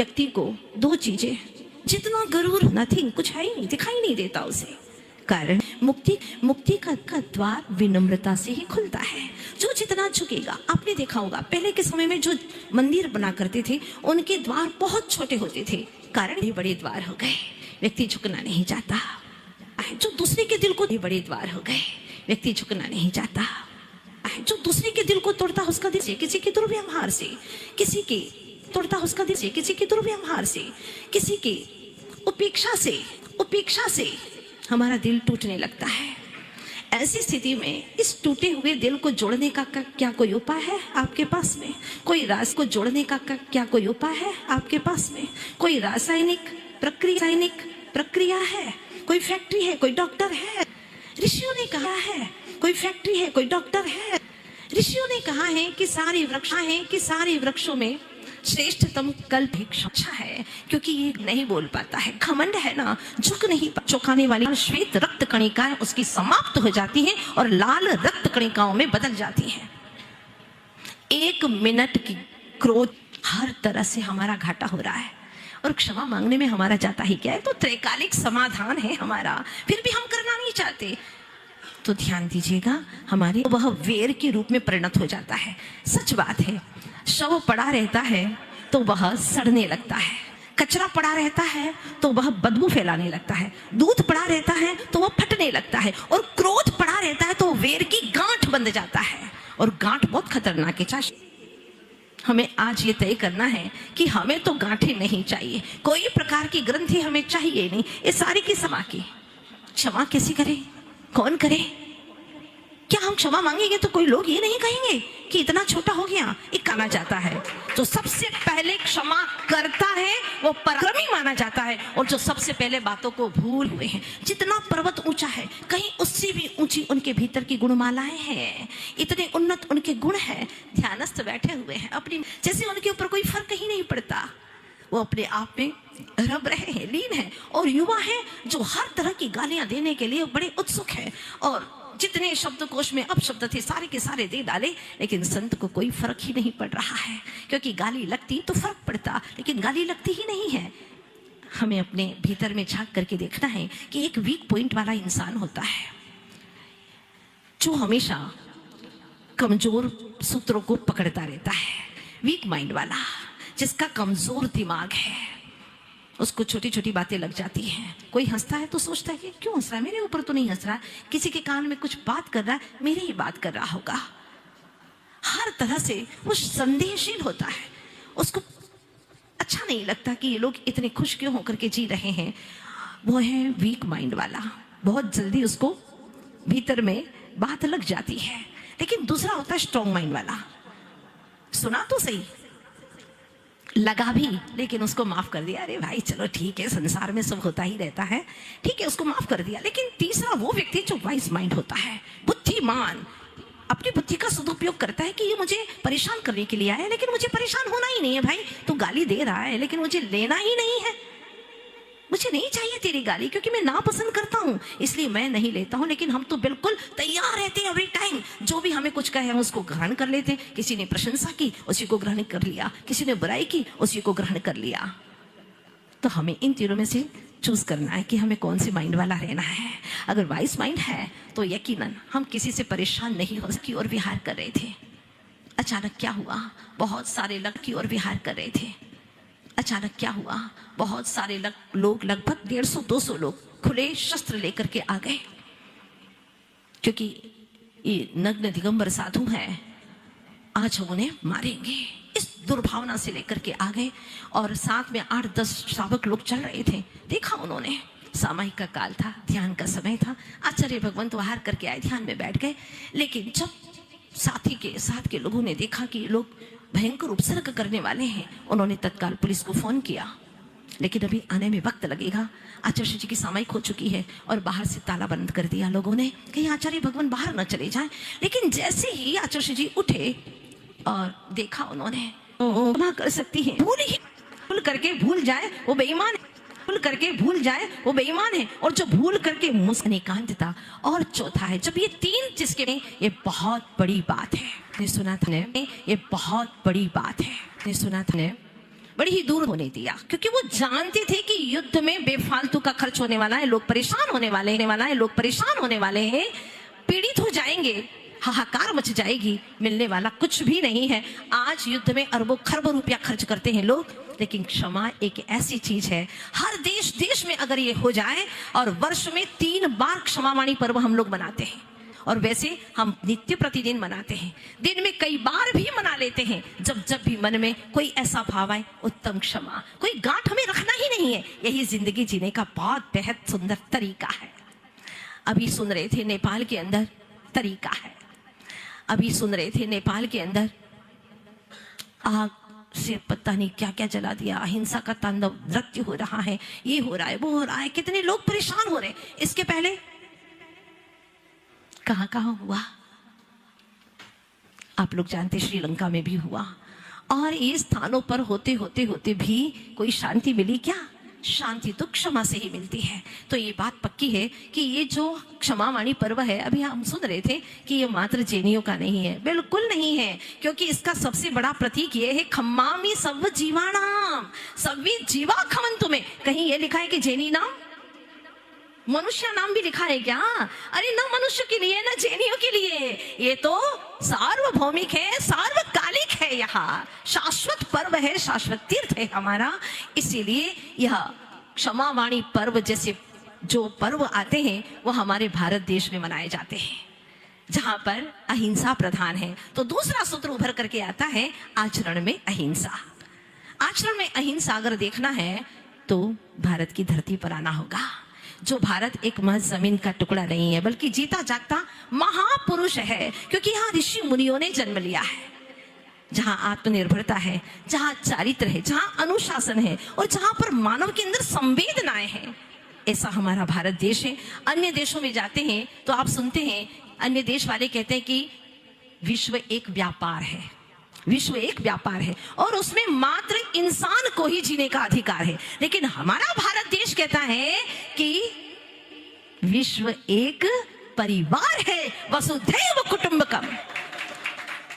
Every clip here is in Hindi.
व्यक्ति को दो चीजें, जितना गरूर नथिंग, कुछ है ही नहीं, दिखाई नहीं देता उसे। कारण मुक्ति का द्वार विनम्रता से ही खुलता है। जो जितना झुकेगा, आपने देखा होगा पहले के समय में जो मंदिर बना करते थे उनके द्वार बहुत छोटे होते थे, कारण ये बड़े द्वार हो गए, व्यक्ति झुकना नहीं चाहता। जो दूसरे के दिल को, ये बड़े द्वार हो गए, व्यक्ति झुकना नहीं चाहता। जो दूसरे के दिल को तोड़ता उसका दिल से, किसी के दुर्व्यवहार से, किसी के तोड़ता उसका दिल से, किसी के दुर्व्यवहार से, किसी की उपेक्षा से हमारा दिल टूटने लगता है। ऐसी स्थिति में इस टूटे हुए दिल को जोड़ने का क्या कोई उपाय है आपके पास में? कोई रास को जोड़ने का क्या कोई उपाय है आपके पास में? कोई रासायनिक प्रक्रिया है? कोई फैक्ट्री है? कोई डॉक्टर है? ऋषियों ने कहा है कोई फैक्ट्री है, कोई डॉक्टर है। ऋषियों ने कहा है कि सारे वृक्षों में श्रेष्ठतम कल्प अच्छा है, क्योंकि ये नहीं बोल पाता है, घमंड है ना, झुक नहीं चौंकाने वाली श्वेत रक्त कणिकाएं उसकी समाप्त हो जाती हैं और लाल रक्त कणिकाओं में बदल जाती हैं। 1 मिनट की क्रोध हर तरह से हमारा घाटा हो रहा है और क्षमा मांगने में हमारा जाता ही क्या है? तो त्रैकालिक समाधान है हमारा, फिर भी हम करना नहीं चाहते। तो ध्यान दीजिएगा, हमारे वह वेर के रूप में परिणत हो जाता है। सच बात है, शव पड़ा रहता है तो वह सड़ने लगता है, कचरा पड़ा रहता है तो वह बदबू फैलाने लगता है, दूध पड़ा रहता है तो वह फटने लगता है, और क्रोध पड़ा रहता है तो वेर की गांठ बंध जाता है, और गांठ बहुत खतरनाक है। हमें आज ये तय करना है कि हमें तो गांठें नहीं चाहिए, कोई प्रकार की ग्रंथि हमें चाहिए नहीं। ये सारी की समा की क्षमा कैसे करे, कौन करे? क्या हम क्षमा मांगेंगे तो कोई लोग ये नहीं कहेंगे कि इतना छोटा हो गया? ये कहना जाता है जो सबसे पहले क्षमा करता है वो पराक्रमी माना जाता है, और जो सबसे पहले बातों को भूल हुए हैं। जितना पर्वत ऊंचा है, कहीं उससे भी ऊंची उनके भीतर की गुणमालाएं हैं, इतने उन्नत उनके गुण हैं। ध्यानस्थ बैठे हुए हैं अपनी, जैसे उनके ऊपर कोई फर्क ही नहीं पड़ता, वो अपने आप में रब रहे हैं, लीन है। और युवा है जो हर तरह की गालियां देने के लिए बड़े उत्सुक है, और जितने शब्दकोश में अपशब्द थे सारे के सारे दे डाले, लेकिन संत को कोई फर्क ही नहीं पड़ रहा है, क्योंकि गाली लगती तो फर्क पड़ता, लेकिन गाली लगती ही नहीं है। हमें अपने भीतर में झांक करके देखना है कि एक वीक पॉइंट वाला इंसान होता है जो हमेशा कमजोर सूत्रों को पकड़ता रहता है। वीक माइंड वाला, जिसका कमजोर दिमाग है, उसको छोटी छोटी बातें लग जाती हैं। कोई हंसता है तो सोचता है कि क्यों हंस रहा है, मेरे ऊपर तो नहीं हंस रहा है, किसी के कान में कुछ बात कर रहा है, मेरी ही बात कर रहा होगा। हर तरह से वो संदेहशील होता है, उसको अच्छा नहीं लगता कि ये लोग इतने खुश क्यों होकर के जी रहे हैं। वो है वीक माइंड वाला, बहुत जल्दी उसको भीतर में बात लग जाती है। लेकिन दूसरा होता है स्ट्रॉन्ग माइंड वाला, सुना तो सही, लगा भी, लेकिन उसको माफ कर दिया, अरे भाई चलो ठीक है, संसार में सब होता ही रहता है, ठीक है, उसको माफ कर दिया। लेकिन तीसरा वो व्यक्ति जो वाइस माइंड होता है, बुद्धिमान, अपनी बुद्धि का सदुपयोग करता है कि ये मुझे परेशान करने के लिए आया है, लेकिन मुझे परेशान होना ही नहीं है। भाई तू गाली दे रहा है लेकिन मुझे लेना ही नहीं है, मुझे नहीं चाहिए तेरी गाली, क्योंकि मैं नापसंद करता हूं, इसलिए मैं नहीं लेता हूं। लेकिन हम तो बिल्कुल तैयार रहते हैं एवरी टाइम, जो भी हमें कुछ कहे हम उसको ग्रहण कर लेते हैं। किसी ने प्रशंसा की, उसी को ग्रहण कर लिया, किसी ने बुराई की, उसी को ग्रहण कर लिया। तो हमें इन तीनों में से चूज करना है कि हमें कौन से माइंड वाला रहना है। अगर वाइस माइंड है तो यकीनन हम किसी से परेशान नहीं हो सकी और विहार कर रहे थे। अचानक क्या हुआ, बहुत सारे लग की ओर विहार कर रहे थे। अचानक क्या हुआ, बहुत सारे लोग, लगभग 150-200 लोग खुले शस्त्र लेकर के आ गए, क्योंकि ये नग्न दिगंबर साधु हैं, आज हम उन्हें मारेंगे, इस दुर्भावना से लेकर के आ गए। और साथ में 8-10 श्रावक लोग चल रहे थे। देखा उन्होंने, सामायिक का काल था, ध्यान का समय था, आचार्य भगवंत वाहर करके आए, ध्यान में बैठ गए। लेकिन जब साथी के साथ के लोगों ने देखा कि लोग भयंकर उपसर्ग करने वाले हैं, उन्होंने तत्काल पुलिस को फोन किया। लेकिन अभी आने में वक्त लगेगा, आचार्य जी की सामायिक हो चुकी है, और बाहर से ताला बंद कर दिया लोगों ने, कहीं आचार्य भगवान बाहर न चले जाएं। लेकिन जैसे ही आचार्य जी उठे और देखा उन्होंने, क्षमा कर सकती है, भूल करके भूल जाए वो बेईमान है, भूल करके भूल जाए वो बेईमान है, और जो भूल करके मुस्कानता। और चौथा है, जब ये 3 जिसके में, ये बहुत बड़ी बात है, ने सुना था ने, ये बहुत बड़ी बात है, ने सुना था ने, बड़ी ही दूर होने दिया, क्योंकि वो जानते थे कि युद्ध में बेफालतू का खर्च होने वाला है, लोग परेशान होने वाले हैं, लोग परेशान होने वाले हैं, पीड़ित हो जाएंगे, हाहाकार मच जाएगी, मिलने वाला कुछ भी नहीं है। आज युद्ध में अरबों खरबों रुपया खर्च करते हैं लोग, लेकिन क्षमा एक ऐसी चीज है, हर देश देश में अगर ये हो जाए, और वर्ष में 3 बार क्षमावाणी पर्व हम लोग मनाते हैं, और वैसे हम नित्य प्रतिदिन मनाते हैं, दिन में कई बार भी मना लेते हैं, जब जब भी मन में कोई ऐसा भाव आए, उत्तम क्षमा, कोई गांठ हमें रखना ही नहीं है। यही जिंदगी जीने का बहुत बेहद सुंदर तरीका है। अभी सुन रहे थे नेपाल के अंदर तरीका है, अभी सुन रहे थे नेपाल के अंदर आग से पता नहीं क्या क्या जला दिया, अहिंसा का तांडव नृत्य हो रहा है, ये हो रहा है, वो हो रहा है, कितने लोग परेशान हो रहे हैं। इसके पहले कहां कहां हुआ आप लोग जानते, श्रीलंका में भी हुआ, और ये स्थानों पर होते होते होते भी कोई शांति मिली क्या? शांति तो क्षमा से ही मिलती है। तो ये बात पक्की है कि ये जो क्षमावाणी पर्व है, अभी हम सुन रहे थे कि ये मात्र जैनियों का नहीं है, बिल्कुल नहीं है, क्योंकि इसका सबसे बड़ा प्रतीक ये है, खम्मामी सब जीवाणाम सभी जीवा खमन तुम्हें। कहीं ये लिखा है कि जैनी नाम, मनुष्य नाम भी लिखा है क्या? अरे ना मनुष्य के लिए ना जैनियों के लिए, ये तो सार्वभौमिक है, सार्वकालिक है, यहाँ शाश्वत पर्व है, शाश्वत तीर्थ है हमारा। इसीलिए यह क्षमावाणी पर्व जैसे जो पर्व आते हैं वो हमारे भारत देश में मनाए जाते हैं, जहां पर अहिंसा प्रधान है। तो दूसरा सूत्र उभर करके आता है आचरण में अहिंसा। आचरण में अहिंसा अगर देखना है तो भारत की धरती पर आना होगा। जो भारत एक महज जमीन का टुकड़ा नहीं है, बल्कि जीता जागता महापुरुष है, क्योंकि यहाँ ऋषि मुनियों ने जन्म लिया है, जहाँ आत्मनिर्भरता है, जहाँ चारित्र है, जहाँ अनुशासन है, और जहाँ पर मानव के अंदर संवेदनाएं हैं। ऐसा हमारा भारत देश है। अन्य देशों में जाते हैं तो आप सुनते हैं, अन्य देश वाले कहते हैं कि विश्व एक व्यापार है, विश्व एक व्यापार है, और उसमें मात्र इंसान को ही जीने का अधिकार है। लेकिन हमारा भारत देश कहता है कि विश्व एक परिवार है, वसुधैव कुटुंबकम।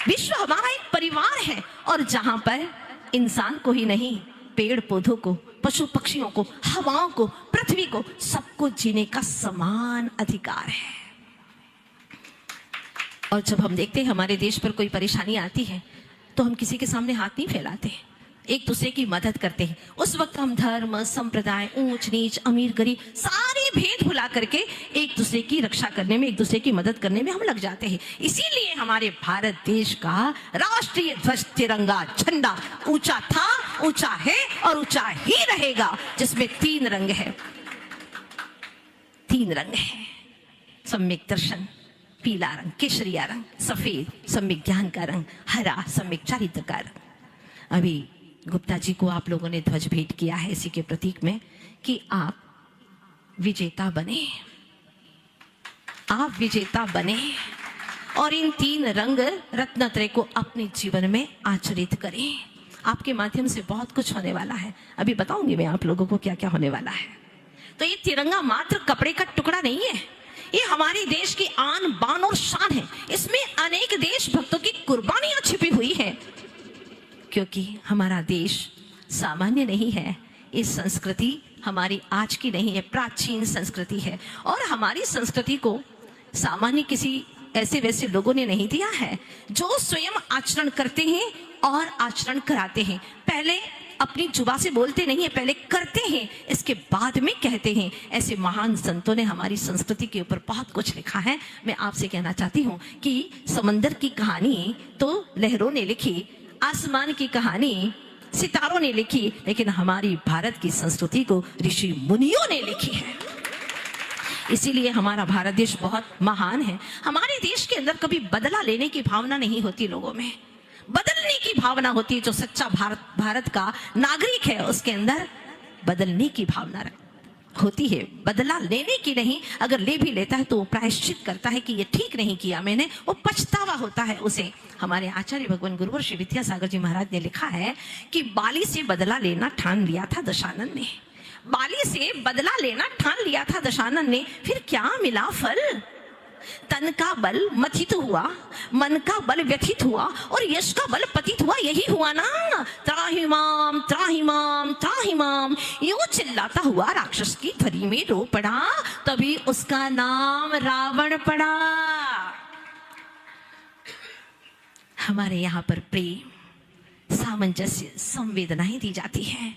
विश्व हमारा एक परिवार है, और जहां पर इंसान को ही नहीं, पेड़ पौधों को, पशु पक्षियों को, हवाओं को, पृथ्वी को, सबको जीने का समान अधिकार है। और जब हम देखते हैं हमारे देश पर कोई परेशानी आती है तो हम किसी के सामने हाथ नहीं फैलाते, एक दूसरे की मदद करते हैं। उस वक्त हम धर्म, संप्रदाय, ऊंच नीच, अमीर गरीब सारे भेद भुला करके एक दूसरे की रक्षा करने में, एक दूसरे की मदद करने में हम लग जाते हैं। इसीलिए हमारे भारत देश का राष्ट्रीय ध्वज, तिरंगा झंडा ऊंचा था, ऊंचा है और ऊंचा ही रहेगा, जिसमें 3 रंग है। 3 रंग है, सम्यक दर्शन पीला रंग, केसरिया रंग, सफेद सम्यक ज्ञान का रंग, हरा सम्यक चारित्र का रंग। अभी गुप्ता जी को आप लोगों ने ध्वज भेंट किया है इसी के प्रतीक में कि आप विजेता बने, आप विजेता बने, और इन 3 रंग रत्नत्रय को अपने जीवन में आचरित करें। आपके माध्यम से बहुत कुछ होने वाला है, अभी बताऊंगी मैं आप लोगों को क्या क्या होने वाला है। तो ये तिरंगा मात्र कपड़े का टुकड़ा नहीं है, ये हमारे देश की आन बान और शान है। इसमें अनेक देशभक्तों की कुर्बानियां छिपी हुई है, क्योंकि हमारा देश सामान्य नहीं है। इस संस्कृति हमारी आज की नहीं है, प्राचीन संस्कृति है, और हमारी संस्कृति को सामान्य किसी ऐसे वैसे लोगों ने नहीं दिया है, जो स्वयं आचरण करते हैं और आचरण कराते हैं। पहले अपनी जुबा से बोलते नहीं है, पहले करते हैं, इसके बाद में कहते हैं। ऐसे महान संतों ने हमारी संस्कृति के ऊपर बहुत कुछ लिखा है। मैं आपसे कहना चाहती हूँ कि समंदर की कहानी तो लहरों ने लिखी, आसमान की कहानी सितारों ने लिखी, लेकिन हमारी भारत की संस्कृति को ऋषि मुनियों ने लिखी है। इसीलिए हमारा भारत देश बहुत महान है। हमारे देश के अंदर कभी बदला लेने की भावना नहीं होती, लोगों में बदलने की भावना होती है। जो सच्चा भारत का नागरिक है उसके अंदर बदलने की भावना होती है, बदला लेने की नहीं। अगर ले भी लेता है तो वो प्रायश्चित करता है कि ये ठीक नहीं किया मैंने, वो पछतावा होता है उसे। हमारे आचार्य भगवान गुरुवर श्री विद्यासागर जी महाराज ने लिखा है कि बाली से बदला लेना ठान लिया था दशानन ने, बाली से बदला लेना ठान लिया था दशानन ने, फिर क्या मिला फल? तन का बल मथित हुआ, मन का बल व्यथित हुआ और यश का बल पतित हुआ। यही हुआ ना, त्राहिमाम त्राहिमाम त्राहिमाम, यूं चिल्लाता हुआ राक्षस की ध्वनि में रो पड़ा। तभी उसका नाम रावण पड़ा। हमारे यहाँ पर प्रेम, सामंजस्य, संवेदनाएं दी जाती है।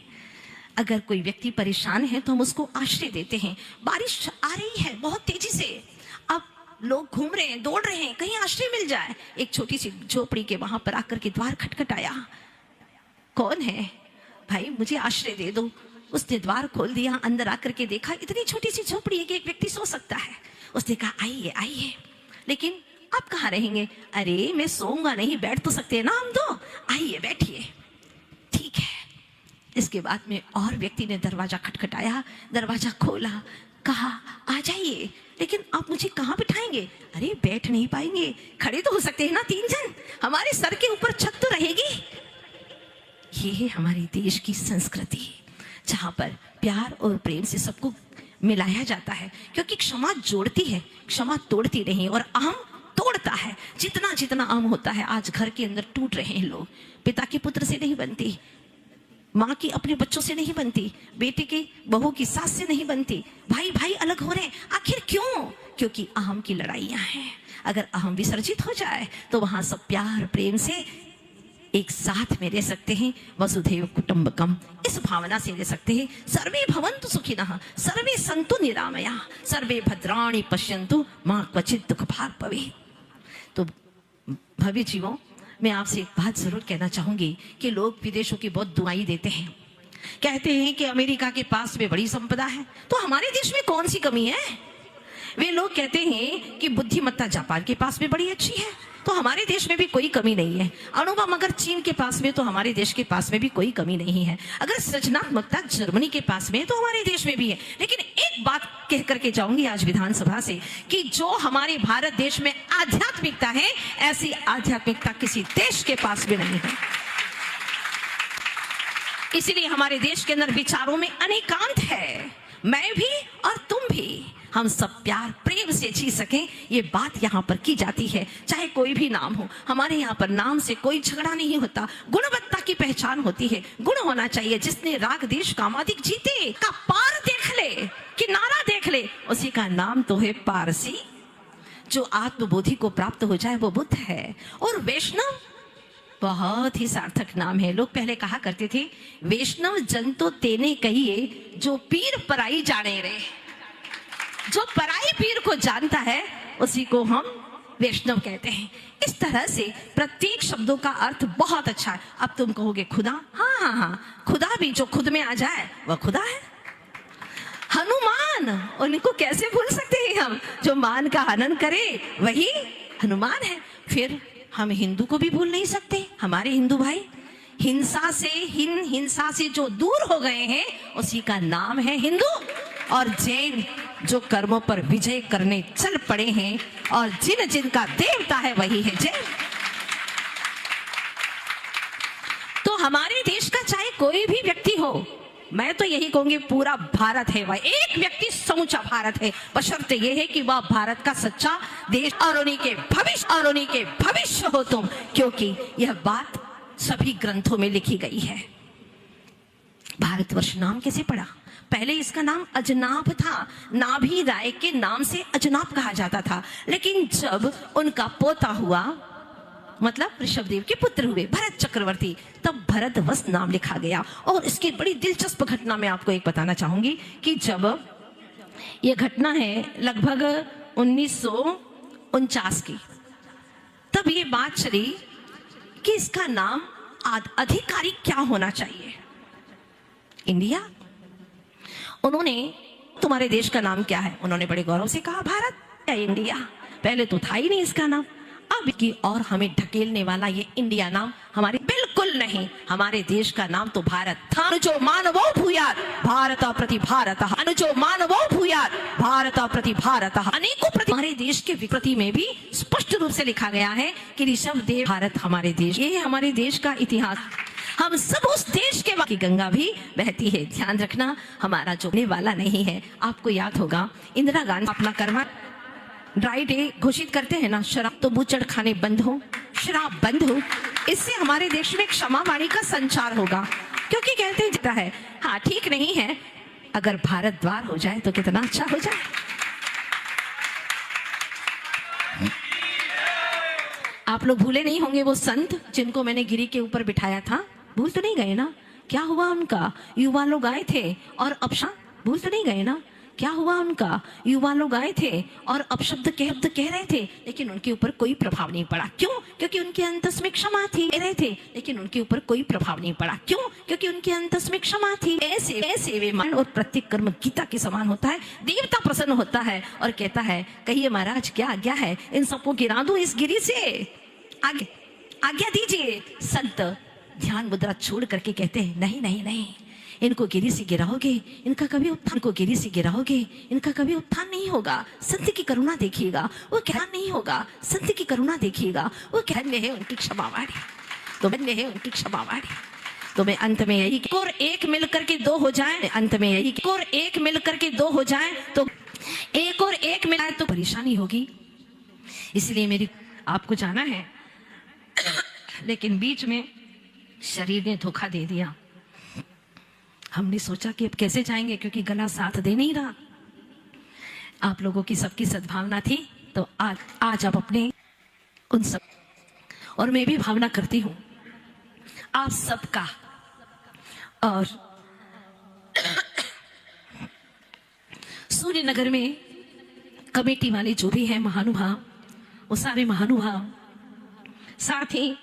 अगर कोई व्यक्ति परेशान है तो हम उसको आश्रय देते हैं। बारिश आ रही है बहुत तेजी से, अब लोग घूम रहे हैं, दौड़ रहे हैं, कहीं आश्रय मिल जाए। एक छोटी सी झोपड़ी के वहां पर आकर के द्वार खटखटाया। कौन है? भाई मुझे आश्रय दे दो। उसने द्वार खोल दिया, अंदर आकर के देखा इतनी छोटी सी झोपड़ी है कि एक व्यक्ति सो सकता है। उसने कहा आइए आइए, लेकिन आप कहाँ रहेंगे? अरे मैं सोऊंगा नहीं, बैठ तो सकते हैं ना हम दो, आइए बैठिए। ठीक है। इसके बाद में और व्यक्ति ने दरवाजा खटखटाया, दरवाजा खोला, कहा आ जाइए, लेकिन आप मुझे कहाँ बिठाएंगे? अरे बैठ नहीं पाएंगे, खड़े तो हो सकते हैं ना 3 जन, हमारे सर के ऊपर छत तो रहेगी। ये है हमारे देश की संस्कृति, जहाँ पर प्यार और प्रेम से सबको मिलाया जाता है। क्योंकि क्षमा जोड़ती है, क्षमा तोड़ती नहीं, और अहम तोड़ता है। जितना जितना अहम होता है, आज घर के अंदर टूट रहे हैं लोग। पिता के पुत्र से नहीं बनती, माँ की अपने बच्चों से नहीं बनती, बेटे की बहू की सास से नहीं बनती, भाई भाई अलग हो रहे हैं। आखिर क्यों? क्योंकि अहम की लड़ाइयां हैं। अगर अहम विसर्जित हो जाए तो वहां सब प्यार प्रेम से एक साथ में रह सकते हैं। वसुधैव कुटुंबकम, इस भावना से रह सकते हैं। सर्वे भवन्तु सुखिनः, सर्वे सन्तु निरामया, सर्वे भद्राणि पश्यन्तु मा क्वचित् दुःख भाग् भवेत्। तो भव्य जीवों, मैं आपसे एक बात जरूर कहना चाहूंगी कि लोग विदेशों की बहुत दुआई देते हैं, कहते हैं कि अमेरिका के पास में बड़ी संपदा है, तो हमारे देश में कौन सी कमी है? वे लोग कहते हैं कि बुद्धिमत्ता जापान के पास में बड़ी अच्छी है, तो हमारे देश में भी कोई कमी नहीं है। अनुभव अगर चीन के पास में, तो हमारे देश के पास में भी कोई कमी नहीं है। अगर सृजनात्मकता जर्मनी के पास में है, तो हमारे देश में भी है। लेकिन एक बात कह करके जाऊंगी आज विधानसभा से, कि जो हमारे भारत देश में आध्यात्मिकता है, ऐसी आध्यात्मिकता किसी देश के पास में नहीं है। इसीलिए हमारे देश के अंदर विचारों में अनेकांत है। मैं भी और तुम भी, हम सब प्यार प्रेम से जी सकें, ये बात यहाँ पर की जाती है। चाहे कोई भी नाम हो, हमारे यहाँ पर नाम से कोई झगड़ा नहीं होता। गुणवत्ता की पहचान होती है, गुण होना चाहिए। जिसने राग देश कामादिक जीते का पार देख ले, किनारा देख ले, उसी का नाम तो है पारसी। जो आत्मबोधि को प्राप्त हो जाए वो बुद्ध है। और वैष्णव बहुत ही सार्थक नाम है। लोग पहले कहा करते थे, वैष्णव जन तो तेने कहिए, जो पीर पराई जाने रे। जो पराई पीर को जानता है उसी को हम वैष्णव कहते हैं। इस तरह से प्रत्येक शब्दों का अर्थ बहुत अच्छा है। अब तुम कहोगे खुदा, हाँ हाँ हाँ, खुदा भी जो खुद में आ जाए वह खुदा है। हनुमान, उनको कैसे भूल सकते हैं हम? जो मान का हनन करे वही हनुमान है। फिर हम हिंदू को भी भूल नहीं सकते। हमारे हिंदू भाई हिंसा से जो दूर हो गए हैं, उसी का नाम है हिंदू। और जैन, जो कर्मों पर विजय करने चल पड़े हैं, और जिनका देवता है वही है जैन। तो हमारे देश का चाहे कोई भी व्यक्ति हो, मैं तो यही कहूंगी पूरा भारत है, वह एक व्यक्ति समूचा भारत है, बशर्ते यह है कि वह भारत का सच्चा देश और उन्हीं के भविष्य हो तुम। क्योंकि यह बात सभी ग्रंथों में लिखी गई है। भारतवर्ष नाम कैसे पड़ा? पहले इसका नाम अजनाब था। नाभि राय के नाम से अजनाब कहा जाता था। लेकिन जब उनका पोता हुआ, मतलब ऋषभदेव के पुत्र हुए भरत चक्रवर्ती, तब भरतवंश नाम लिखा गया। और इसकी बड़ी दिलचस्प घटना मैं आपको एक बताना चाहूंगी कि जब यह घटना है लगभग 1949 की, तब ये बात चली कि इसका नाम आधिकारिक क्या होना चाहिए। इंडिया। उन्होंने, तुम्हारे देश का नाम क्या है? उन्होंने बड़े गौरव से कहा भारत या इंडिया। पहले तो था ही नहीं इसका नाम। अब की और हमें ढकेलने वाला ये इंडिया नाम हमारे बिल्कुल नहीं। हमारे देश का नाम तो भारत था। अनुजो मानवो भूयात् भारत प्रति भारतः, अनुजो मानवो भूयात् भारत प्रति भारतः। अनेकों प्रति हमारे देश के विकृति में भी स्पष्ट रूप से लिखा गया है कि ऋषभदेव भारत हमारे देश, ये है हमारे देश का इतिहास। हम सब उस देश के की गंगा भी बहती है। ध्यान रखना, हमारा जो वाला नहीं है। आपको याद होगा इंदिरा गांधी अपना कर्मा ड्राई डे घोषित करते हैं ना, शराब तो बूचड़ खाने बंद हो, शराब बंद हो, इससे हमारे देश में क्षमा वाणी का संचार होगा। क्योंकि कहते हैं जाता है, हाँ ठीक नहीं है, अगर भारत द्वार हो जाए तो कितना अच्छा हो जाए। आप लोग भूले नहीं होंगे वो संत जिनको मैंने गिरी के ऊपर बिठाया था, भूल तो नहीं गए ना? क्या हुआ उनका? युवा लोग आए थे और अपशब्द, भूल तो नहीं गए ना? क्या हुआ उनका? युवा लोग आए थे और अपशब्द कह रहे थे, लेकिन उनके ऊपर कोई प्रभाव नहीं पड़ा। क्यों? क्योंकि उनके अंतस में क्षमा थी। कह रहे थे, लेकिन उनके ऊपर कोई प्रभाव नहीं पड़ा। क्यों? क्योंकि उनके अंतस में क्षमा थी। ऐसे वे मान और प्रत्येक कर्म गीता के समान होता है। देवता प्रसन्न होता है और कहता है, कहिए महाराज क्या आज्ञा है, इन सबको गिरा दूं इस गिरी से, आगे आज्ञा दीजिए। संत ध्यान मुद्रा छोड़ करके कहते हैं, नहीं नहीं नहीं, इनको गिरी से गिराओगे, इनका कभी उत्थान को गिरी से गिराओगे, इनका कभी उत्थान नहीं होगा। संत की करुणा देखिएगा, वो क्या नहीं होगा। संत की करुणा देखिएगा, वो कहने है उनकी क्षमावाणी, तो बनने है उनकी क्षमावाणी। तो मैं अंत में यही, और एक मिल करके दो हो जाए, अंत में यही, और एक मिल करके दो हो जाए तो एक और एक मिलाए तो परेशानी होगी। इसलिए मेरी आपको जाना है, लेकिन बीच में शरीर ने धोखा दे दिया। हमने सोचा कि अब कैसे जाएंगे, क्योंकि गला साथ दे नहीं रहा। आप लोगों की सबकी सद्भावना थी, तो आज आप अपने उन सब, और मैं भी भावना करती हूं आप सबका, और सूर्य नगर में कमेटी वाले जो भी हैं महानुभाव, वो सारे महानुभाव, साथ ही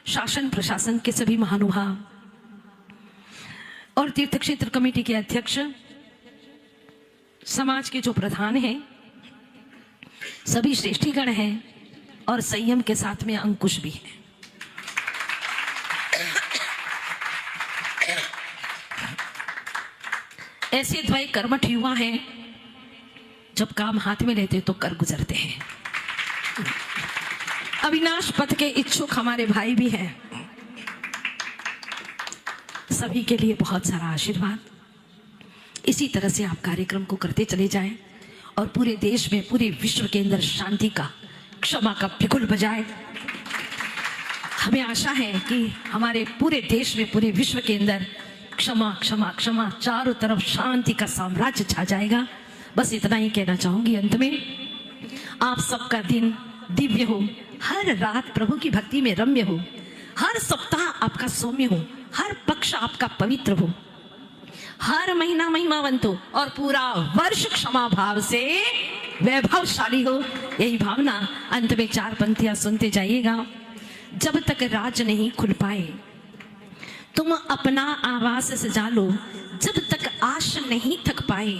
शासन प्रशासन के सभी महानुभाव और तीर्थ क्षेत्र कमेटी के अध्यक्ष, समाज के जो प्रधान हैं, सभी श्रेष्ठीगण हैं और संयम के साथ में अंकुश भी है। ऐसे द्वय कर्मठ युवा हैं, जब काम हाथ में लेते तो कर गुजरते हैं। अविनाश पथ के इच्छुक हमारे भाई भी हैं। सभी के लिए बहुत सारा आशीर्वाद। इसी तरह से आप कार्यक्रम को करते चले जाएं और पूरे देश में, पूरे विश्व के अंदर शांति का, क्षमा का बिगुल बजाए। हमें आशा है कि हमारे पूरे देश में, पूरे विश्व के अंदर क्षमा क्षमा क्षमा, चारों तरफ शांति का साम्राज्य छा जाएगा। बस इतना ही कहना चाहूंगी। अंत में आप सबका दिन दिव्य हो, हर रात प्रभु की भक्ति में रम्य हो, हर सप्ताह आपका सौम्य हो, हर पक्ष आपका पवित्र हो, हर महीना महिमावंत हो और पूरा वर्ष क्षमा भाव से वैभवशाली हो। यही भावना अंत में चार पंक्तियां सुनते जाइएगा। जब तक राज नहीं खुल पाए तुम अपना आवास सजा लो, जब तक आश नहीं थक पाए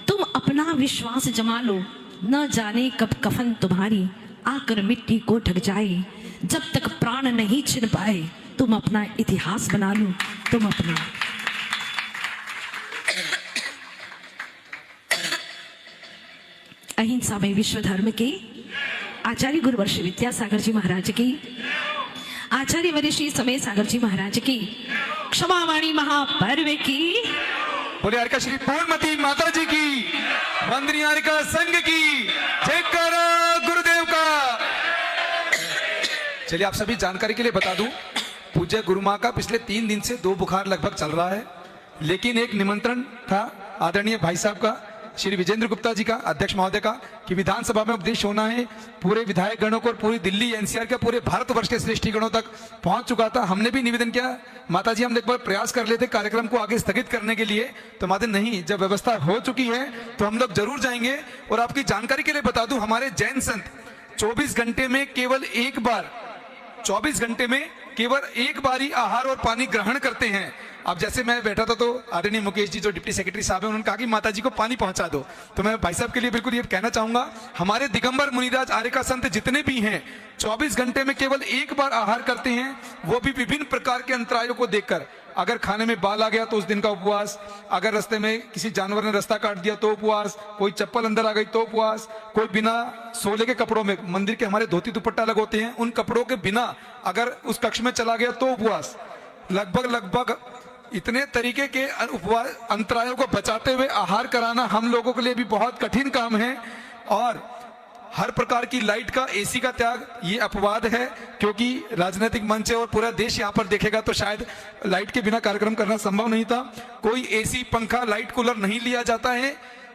तुम अपना विश्वास जमा लो, न जाने कब कफन तुम्हारी आकर मिट्टी को ढक जाए, जब तक प्राण नहीं छिन पाए तुम अपना इतिहास बना लो, तुम अपना। अहिंसा में विश्व धर्म के आचार्य गुरुवर्ष विद्यासागर जी महाराज की, आचार्य वरिष्ठ समय सागर जी महाराज की, क्षमावाणी महापर्व की, बोले हरिका श्री पूर्णमती माता जी की, वंदनीय हरिका संघ की, जयकारा गुरुदेव का। चलिए आप सभी जानकारी के लिए बता दूं, पूज्य गुरु माँ का पिछले 3 दिन से 2 बुखार लगभग चल रहा है, लेकिन एक निमंत्रण था आदरणीय भाई साहब का, श्री विजेंद्र गुप्ता जी का, अध्यक्ष महोदय का, कि विधानसभा में उपदेश होना है। पूरे विधायक गणों को और पूरी दिल्ली एनसीआर के पूरे भारतवर्ष के श्रेष्ठी गणों तक पहुंच चुका था। हमने भी निवेदन किया, माता जी हम एक बार प्रयास कर लेते कार्यक्रम को आगे स्थगित करने के लिए, तो माता नहीं, जब व्यवस्था हो चुकी है तो हम लोग जरूर जाएंगे। और आपकी जानकारी के लिए बता दूं, हमारे जैन संत 24 घंटे में केवल एक बार, 24 घंटे में केवल एक बार ही आहार और पानी ग्रहण करते हैं। अब जैसे मैं बैठा था तो आदरणीय मुकेश जी जो डिप्टी सेक्रेटरी साहब हैं, उन्होंने कहा कि माता जी को पानी पहुंचा दो, तो मैं भाई साहब के लिए बिल्कुल ये कहना चाहूंगा, हमारे दिगंबर मुनिराज आर्य का संत जितने भी हैं 24 घंटे में केवल एक बार आहार करते हैं, वो भी विभिन्न प्रकार के अंतरायों को देखकर। अगर खाने में बाल आ गया तो उस दिन का उपवास, अगर रास्ते में किसी जानवर ने रास्ता काट दिया तो उपवास, कोई चप्पल अंदर आ गई तो उपवास, कोई बिना सोले के कपड़ों में, मंदिर के हमारे धोती दुपट्टा अलग होते हैं, उन कपड़ों के बिना अगर उस कक्ष में चला गया तो उपवास। लगभग इतने तरीके के उपवास अंतरायों को बचाते हुए आहार कराना हम लोगों के लिए भी बहुत कठिन काम है। और हर प्रकार की लाइट का, एसी का त्याग, ये अपवाद है, क्योंकि राजनीतिक मंच है और पूरा देश यहाँ पर देखेगा तो शायद लाइट के बिना कार्यक्रम करना संभव नहीं था। कोई एसी, पंखा, लाइट, कूलर नहीं लिया जाता है।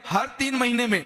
हर 3 महीने में